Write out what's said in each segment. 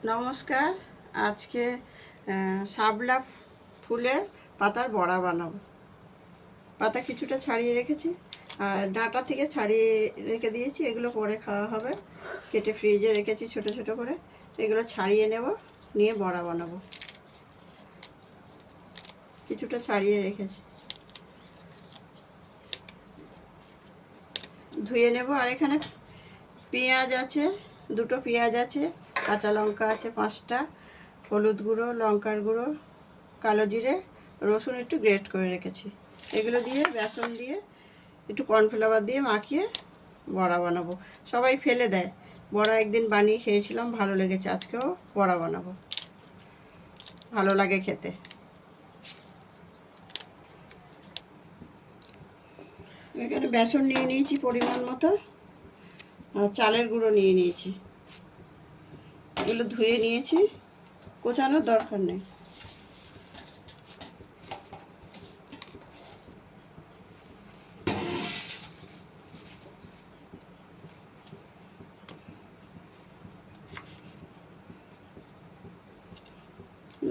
নমস্কার। আজকে শাপলা ফুলের পাতার বড়া বানাবো। পাতা কিছুটা ছাড়িয়ে রেখেছি আর ডাঁটা থেকে ছাড়িয়ে রেখে দিয়েছি। এগুলো পরে খাওয়া হবে। কেটে ফ্রিজে রেখেছি ছোট ছোট করে। এগুলো ছাড়িয়ে নেব, নিয়ে বড়া বানাবো। কিছুটা ছাড়িয়ে রেখেছি, ধুয়ে নেব। আর এখানে পেঁয়াজ আছে, দুটো পেঁয়াজ আছে, কাঁচা লঙ্কা আছে 5টা, হলুদ গুঁড়ো, লঙ্কার গুঁড়ো, কালো জিরে, রসুন একটু গ্রেট করে রেখেছি। এগুলো দিয়ে বেসন দিয়ে একটু কর্নফ্লাওয়ার দিয়ে মাখিয়ে বড়া বানাবো। সবাই ফেলে দেয়, বড়া একদিন বানিয়ে খেয়েছিলাম, ভালো লেগেছে। আজকেও বড়া বানাবো, ভালো লাগে খেতে। এখানে বেসন নিয়ে নিয়েছি পরিমাণ মতো, আর চালের গুঁড়ো নিয়ে নিয়েছি। এগুলো ধুয়ে নিয়েছি, কোচানোর দরকার নেই।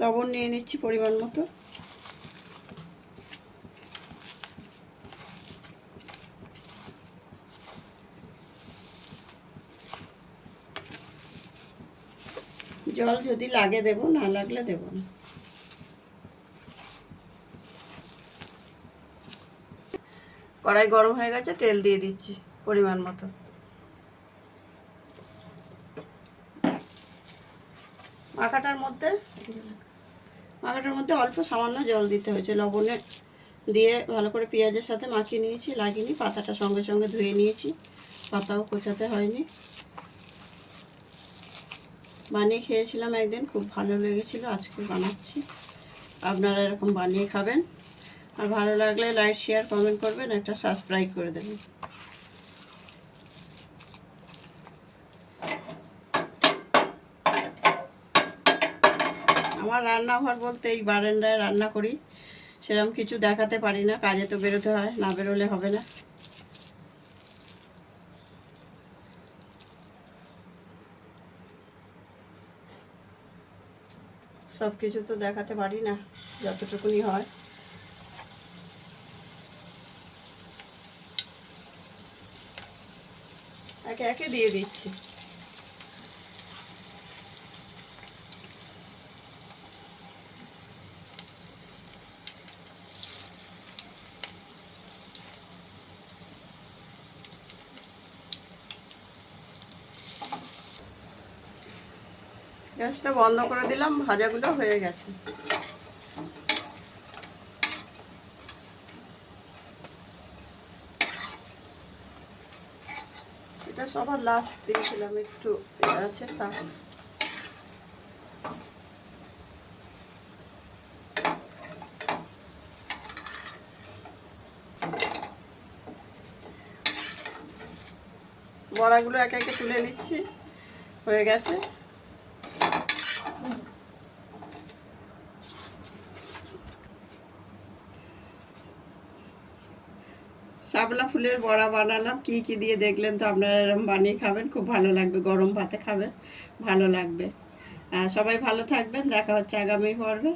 লবণ নিয়ে নিচ্ছি পরিমাণ মতো। জল যদি লাগে দেবো, না লাগলে দেবো না। কড়াই গরম হয়ে গেছে, তেল দিয়ে দিচ্ছি পরিমাণ মতো। মাখাটার মধ্যে অল্প সামান্য জল দিতে হয়েছে। লবণে দিয়ে ভালো করে পেঁয়াজের সাথে মাখিয়ে নিয়েছি, লাগিয়ে পাতাটা সঙ্গে সঙ্গে ধুয়ে নিয়েছি, পাতাও কোচাতে হয়নি। বানিয়ে খেয়েছিলাম একদিন, খুব ভালো লেগেছিল। আজকে বানাচ্ছি, আপনারা এরকম বানিয়ে খাবেন। আর ভালো লাগলে লাইক, শেয়ার, কমেন্ট করবেন, একটা সাবস্ক্রাইব করে দেবেন। আমার রান্নাঘর বলতে এই বারান্দায় রান্না করি, সেরকম কিছু দেখাতে পারি না, কাজে তো বেরোতে হয়, না বেরোলে হবে না। সব কিছু তো দেখাতে পারি না, যতটুকুনি হয়। একে একে দিয়ে দিচ্ছি। গ্যাসটা বন্ধ করে দিলাম, ভাজাগুলো হয়ে গেছে। এটা সবার লাস্ট দিয়েছিলাম, একটু আছে তা। বড়াগুলো একে একে তুলে নিচ্ছি, হয়ে গেছে। শাপলা ফুলের বড়া বানালাম, কি কি দিয়ে দেখলেন তো। আপনারা এরকম বানিয়ে খাবেন, খুব ভালো লাগবে। গরম ভাতে খাবেন, ভালো লাগবে। সবাই ভালো থাকবেন, দেখা হচ্ছে আগামী পর্বে।